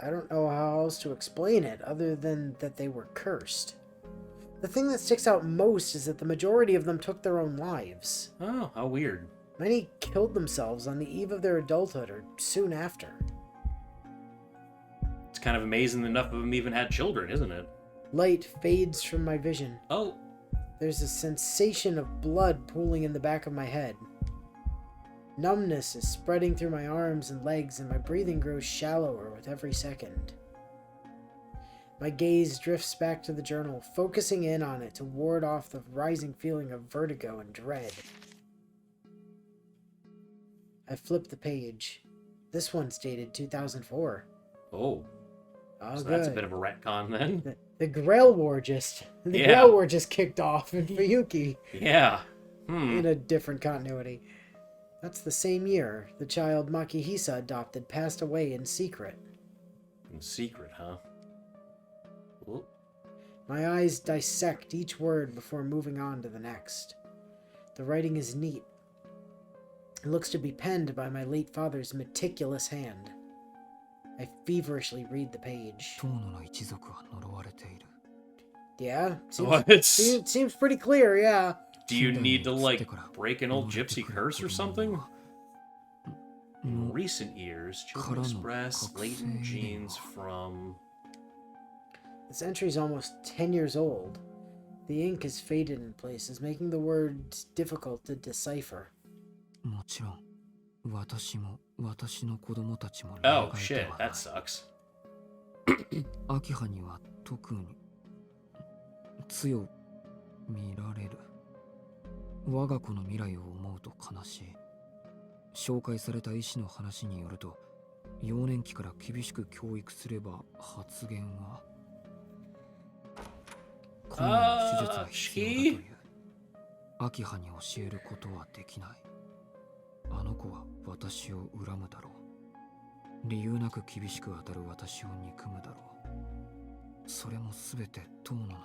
I don't know how else to explain it other than that they were cursed. The thing that sticks out most is that the majority of them took their own lives. Oh, how weird. Many killed themselves on the eve of their adulthood or soon after. It's kind of amazing that enough of them even had children, isn't it? Light fades from my vision. Oh. There's a sensation of blood pooling in the back of my head. Numbness is spreading through my arms and legs, and my breathing grows shallower with every second. My gaze drifts back to the journal, focusing in on it to ward off the rising feeling of vertigo and dread. I flip the page. This one's dated 2004. Oh. Oh, So good. that's a bit of a retcon then. The Grail War just kicked off in Fuyuki. Yeah. In a different continuity. That's the same year the child Makihisa adopted passed away in secret. In secret, huh? Ooh. My eyes dissect each word before moving on to the next. The writing is neat. It looks to be penned by my late father's meticulous hand. I feverishly read the page. Yeah, seems pretty clear, yeah. Do you need to, like, break an old gypsy curse or something? In recent years, children express latent genes from... This entry's almost 10 years old. The ink is faded in places, making the words difficult to decipher. Oh, shit, that sucks. 秋葉には特に強見られる。我が子の未来を思うと悲しい。紹介された医師の話によると、幼年期から厳しく教育すれば発言は今夜の手術が必要だという。秋葉に教えることはできない。あの子は私を恨むだろう。理由なく厳しく当たる私を憎むだろう。それもすべて遠野の。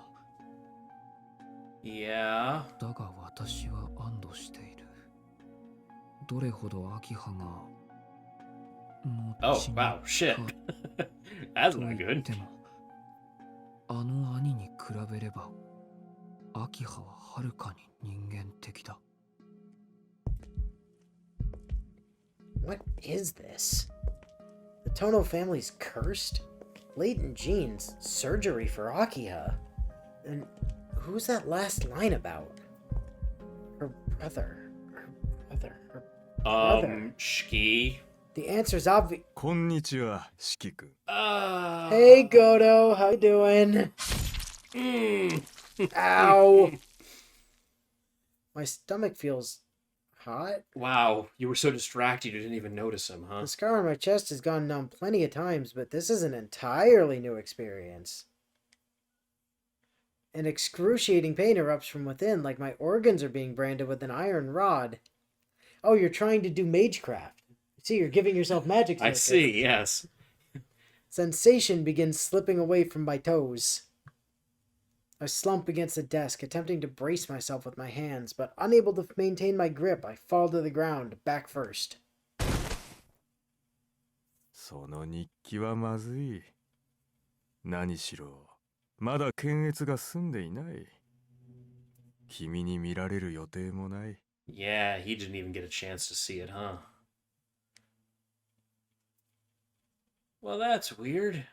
Yeah. だが私は安堵している。どれほど秋葉が Oh, wow, shit. That's not good. でもあの兄に比べれば秋葉ははるかに人間的だ。What is this? The Tohno family's cursed? Latent genes, surgery for Akiha. And who's that last line about? Her brother. Shiki. The answer's obvious. Konnichiwa, Shiki-kun. Hey, Godo, how you doing? Ow. My stomach feels hot. Wow, you were so distracted you didn't even notice him, huh? The scar on my chest has gone numb plenty of times, but this is an entirely new experience. An excruciating pain erupts from within, like my organs are being branded with an iron rod. Oh, you're trying to do magecraft. See, you're giving yourself magic. I see, yes. Sensation begins slipping away from my toes. I slump against the desk, attempting to brace myself with my hands, but unable to maintain my grip, I fall to the ground, back first. その日記はまずい。何しろ、まだ検閲が済んでいない。君に見られる予定もない。Yeah, he didn't even get a chance to see it, huh? Well, that's weird.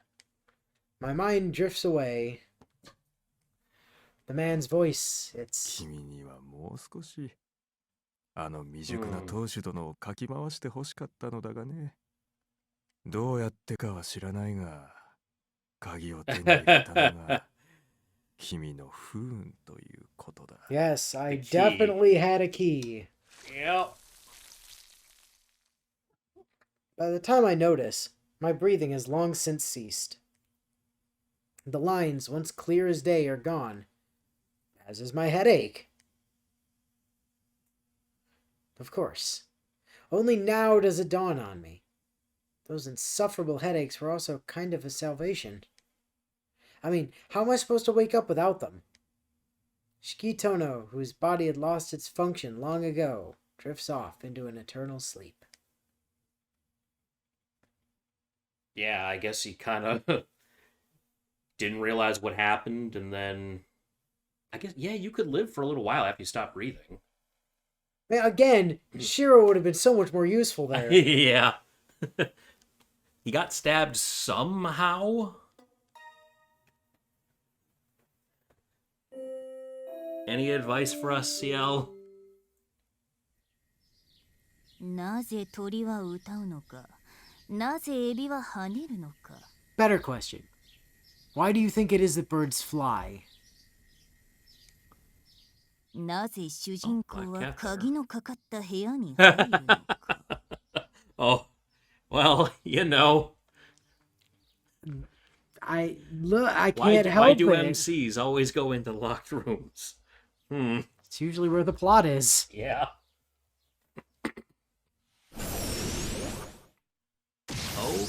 My mind drifts away. The man's voice, it's... 君にはもう少し、あの未熟な当主殿をかき回して欲しかったのだがね。どうやってかは知らないが、鍵を手に入れたのが、君の不運ということだ。Yes, I definitely had a key. Yep. By the time I notice, my breathing has long since ceased. The lines, once clear as day, are gone, as is my headache. Of course. Only now does it dawn on me. Those insufferable headaches were also kind of a salvation. I mean, how am I supposed to wake up without them? Shiki Tohno, whose body had lost its function long ago, drifts off into an eternal sleep. Yeah, I guess he kind of didn't realize what happened, and then I guess yeah, you could live for a little while after you stop breathing. Man, again, Shiro would have been so much more useful there. Yeah. He got stabbed somehow. Any advice for us, CL? なぜ鳥は歌うのか、なぜエビは跳ねるのか。 Better question. Why do you think it is that birds fly? なぜ主人公 Oh, は my cat 鍵のかかった部屋に入るのか。 Oh, well, you know. I Why, can't help why do it. MCs always go into locked rooms? It's usually where the plot is. Yeah. Oh.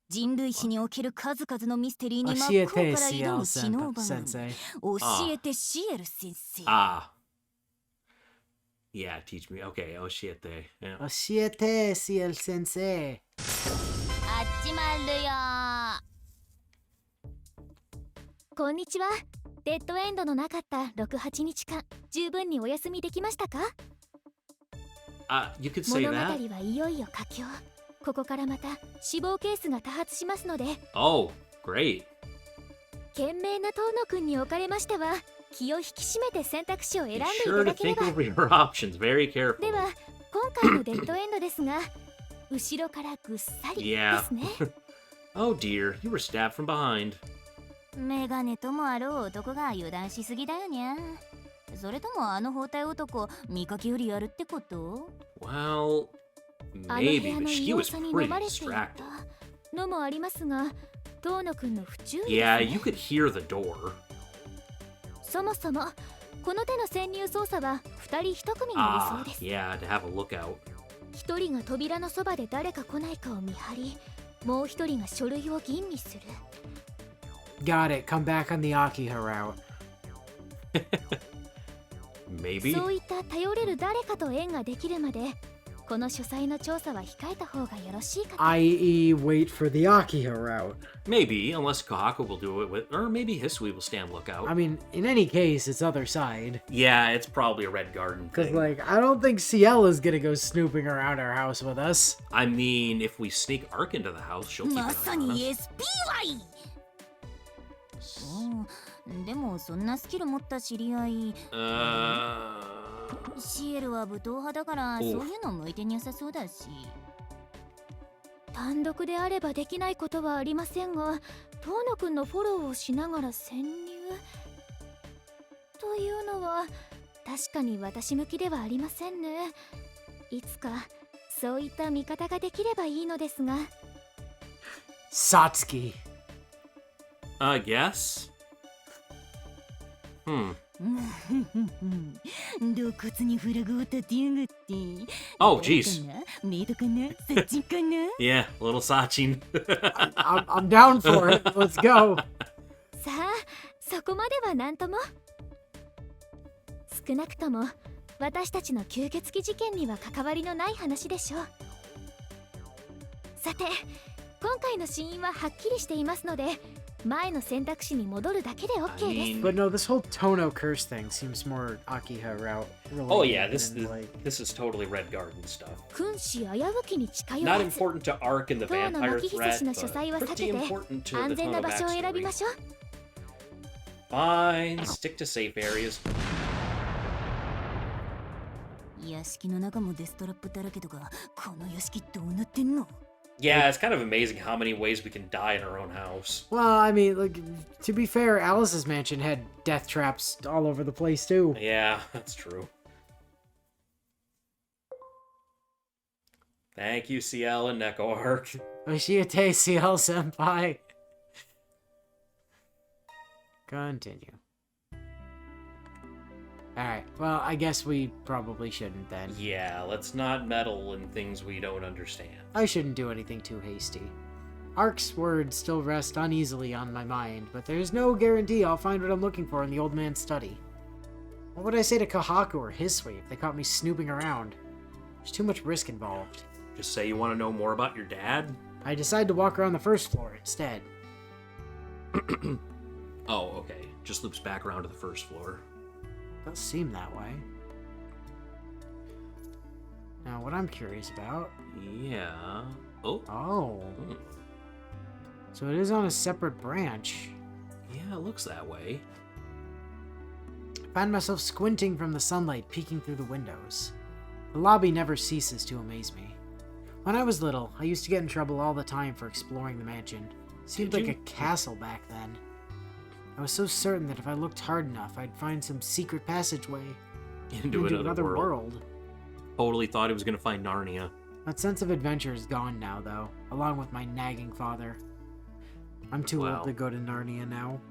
人類史における数々のミステリーに真っ向 Oshiete から挑むシノーバマン。 sensei. 教えてシエル先生。 Ah. Yeah, teach me. Okay, oh shit, they. Yeah. Oshiete CL sensei. あっちまるよ。こんにちは。デッドエンドのなかった6、8日間、十分にお休みできましたか？ You could say 物語 that. はいよいよ佳境。ここからまた死亡ケースが多発しますので、 Oh, great. 賢明な遠野くんにおかれましては、気を引き締めて選択肢を選ん Be でい sure とただけれ think ば。 over your options very carefully. では、今回のデッドエンドですが、後ろからぐっさりで Yeah. すね。 Oh dear, you were stabbed from behind. メガネともあろう男が油断しすぎだよにゃ。それともあの包帯男見かけよりやるってこと？ Well, あの部屋 maybe, の but 異 she 様 was さに飲 pretty まれてい distracted. たのもありますが、遠野くんの不注意ですね。 Yeah, you could hear the door. そもそもこの手の潜入捜査は2人1組が理想 Ah, です。 yeah, to have a lookout. 1人が扉のそばで誰か来ないかを見張り、もう1人が書類を吟味する。 Got it. Come back on the Akiha route. Maybe. そういった頼れる誰かと縁ができるまで、この書斎の調査は控えた方がよろしいかと。 I.e. wait for the Akiha route. Maybe, unless Kohaku will do it with, or maybe Hisui will stand lookout. I mean, in any case, it's other side. Yeah, it's probably a Red Garden Because, thing. like, I don't think CL is gonna go snooping around our house with us. I mean, if we sneak Ark into the house, she'll keep an ま eye さ on に us. SPY。でもそんなスキル持った知り合い、 シエルは武闘派だからそういうの向いてに良さそうだし。単独であればできないことはありませんが、遠野くんのフォローをしながら潜入というのは確かに私向きではありませんね。いつかそういった見方ができればいいのですが。 Satsuki. I guess. 露骨にフラグを立てやがって。 Oh, jeez. メイドかな、そっちかな。 Yeah, a little Sachin. I'm down for it. Let's go. さあ、そこまでは何とも。少なくとも私たちの吸血鬼事件には関わりのない話でしょう。さて、今回の死因ははっきりしていますので、前の選択肢に戻るだけで OK です。 But no, this whole Tohno curse thing seems more Akiha route related. Oh yeah, this than, like... is totally Red Garden stuff. 君子危うきに近寄 Not らず、 important to Ark and the 遠野 vampire 巻久 threat, 志の書斎は but 避け pretty て important to 安 the 全な Tohno 場所を選び backstory. ましょう。 Fine, stick to safe areas. 屋敷の中もデストラップだらけとか、この屋敷どうなってんの？ Yeah, it's kind of amazing how many ways we can die in our own house. Well, I mean, like, to be fair, Alice's mansion had death traps all over the place, too. Yeah, that's true. Thank you, CL and Neko Arc. Oshiete CL senpai. Continue. Alright, well, I guess we probably shouldn't then. Yeah, let's not meddle in things we don't understand. I shouldn't do anything too hasty. Ark's words still rest uneasily on my mind, but there's no guarantee I'll find what I'm looking for in the old man's study. What would I say to Kohaku or Hisui if they caught me snooping around? There's too much risk involved. Just say you want to know more about your dad? I decide to walk around the first floor instead. Oh, okay. Just loops back around to the first floor. Does seem that way. Now, what I'm curious about... Yeah. Oh. Oh. Hmm. So it is on a separate branch. Yeah, it looks that way. I find myself squinting from the sunlight peeking through the windows. The lobby never ceases to amaze me. When I was little, I used to get in trouble all the time for exploring the mansion. It seemed Did like you? a castle back then. I was so certain that if I looked hard enough, I'd find some secret passageway Into another world. world. Totally thought he was going to find Narnia. That sense of adventure is gone now, though, along with my nagging father. I'm too Wow. old to go to Narnia now.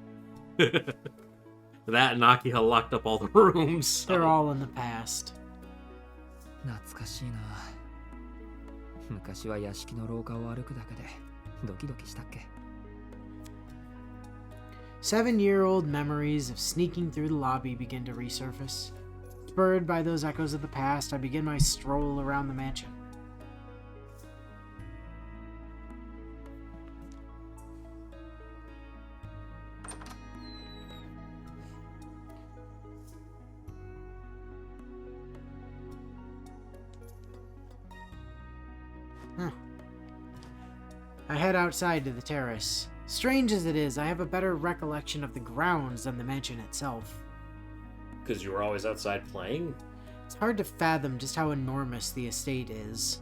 That and Akiha locked up all the rooms. So. They're all in the past. 懐かしいな。昔は屋敷の廊下を歩くだけでドキドキしたっけ。 7-year-old memories of sneaking through the lobby begin to resurface. Spurred by those echoes of the past, I begin my stroll around the mansion. I head outside to the terrace. Strange as it is, I have a better recollection of the grounds than the mansion itself. Because you were always outside playing? It's hard to fathom just how enormous the estate is.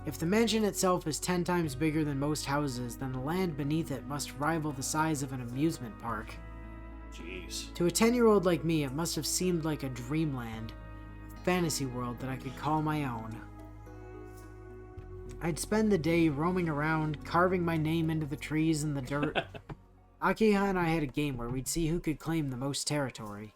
If the mansion itself is 10 times bigger than most houses, then the land beneath it must rival the size of an amusement park. Jeez. To a 10-year-old like me, it must have seemed like a dreamland, a fantasy world that I could call my own. I'd spend the day roaming around, carving my name into the trees and the dirt. Akiha and I had a game where we'd see who could claim the most territory.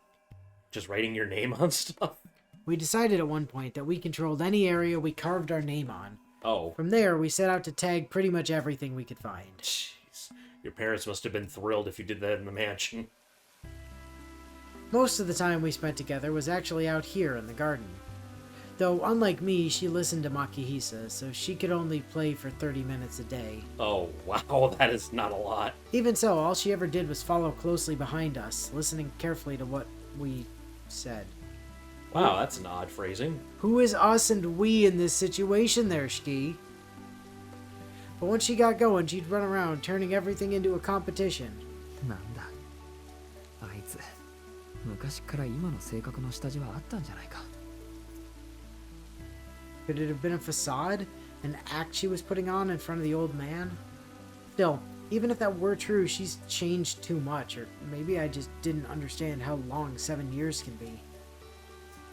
Just writing your name on stuff? We decided at one point that we controlled any area we carved our name on. Oh. From there, we set out to tag pretty much everything we could find. Jeez. Your parents must have been thrilled if you did that in the mansion. Most of the time we spent together was actually out here in the garden. Though, unlike me, she listened to Makihisa, so she could only play for 30 minutes a day. Oh, wow, that is not a lot. Even so, all she ever did was follow closely behind us, listening carefully to what we said. Wow, that's an odd phrasing. Who is us and we in this situation there, Shiki? But once she got going, she'd run around, turning everything into a competition. なんだ。あいつ、昔から今の性格の下地はあったんじゃないか。 Could it have been a facade? An act she was putting on in front of the old man? Still, even if that were true, she's changed too much, or maybe I just didn't understand how long 7 years can be.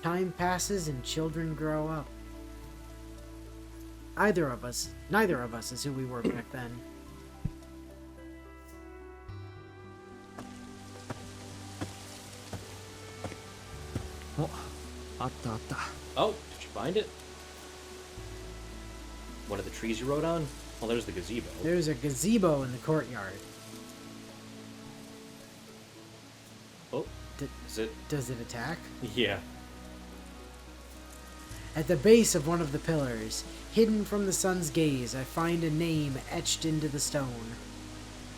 Time passes and children grow up. Neither of us is who we were back then. Oh, あったあった。 Oh, did you find it? One of the trees you wrote on? Oh, there's the gazebo. There's a gazebo in the courtyard. Oh, is it? Does it attack? Yeah. At the base of one of the pillars, hidden from the sun's gaze, I find a name etched into the stone.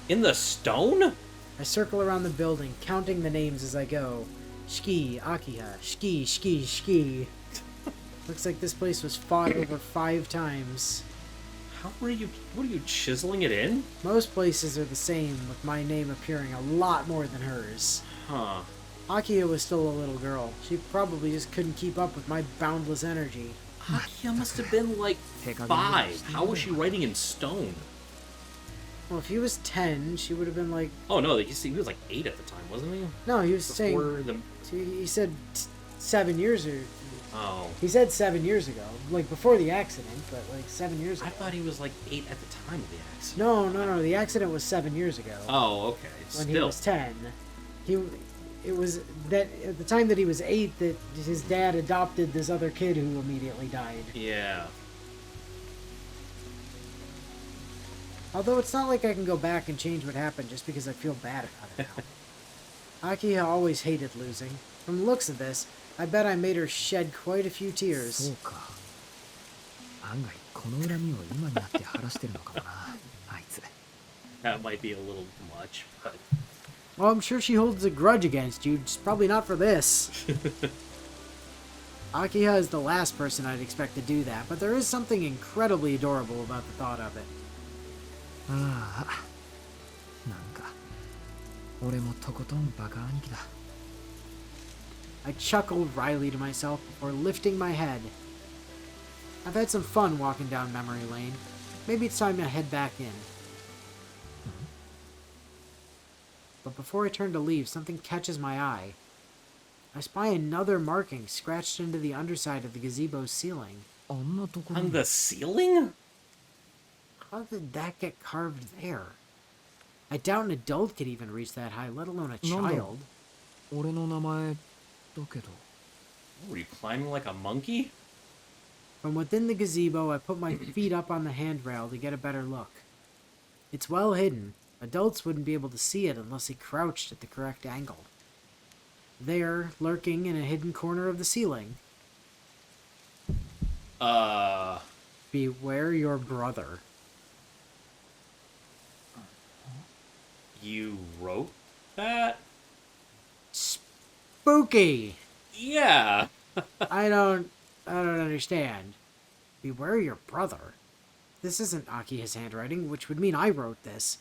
In the stone? I circle around the building, counting the names as I go. Shiki, Akiha, Shiki, Shiki, Shiki. Looks like this place was fought over 5 times. What are you chiseling it in? Most places are the same, with my name appearing a lot more than hers. Huh. Akiha was still a little girl. She probably just couldn't keep up with my boundless energy. Akiha must have been like 5. How was she writing in stone? Well, if he was 10, she would have been like... Oh no, he was like 8 at the time, wasn't he? No, he was Before saying... the... He said 7 years or... Oh. He said 7 years ago. Like, before the accident, but like 7 years ago. I thought he was like 8 at the time of the accident. No. The accident was 7 years ago. Oh, okay. When Still. he was 10. It was that at the time that he was 8 that his dad adopted this other kid who immediately died. Yeah. Although it's not like I can go back and change what happened just because I feel bad about it now. Akiha always hated losing. From the looks of this, I bet I made her shed quite a few そう tears. か。案外この恨みを今になって晴らしてるのかもな、あいつ。 That might be a little much, but Well, I'm sure she holds a grudge against you, just probably not for this. Akiha is the last person I'd expect to do that, but there is something incredibly adorable about the thought of it. ああ、なんか俺もとことんバカ兄貴だ。 I chuckled wryly to myself before lifting my head. I've had some fun walking down memory lane. Maybe it's time to head back in. But before I turn to leave, something catches my eye. I spy another marking scratched into the underside of the gazebo's ceiling. あんなところ on に the ceiling? How did that get carved there? I doubt an adult could even reach that high, let alone a child. 俺の名前だけど。 Were you climbing like a monkey? From within the gazebo, I put my feet up on the handrail to get a better look. It's well hidden. Adults wouldn't be able to see it unless they crouched at the correct angle. There, lurking in a hidden corner of the ceiling, beware your brother. You wrote that? Spooky! Yeah. I don't understand. Beware your brother. This isn't Akiha's handwriting, which would mean I wrote this.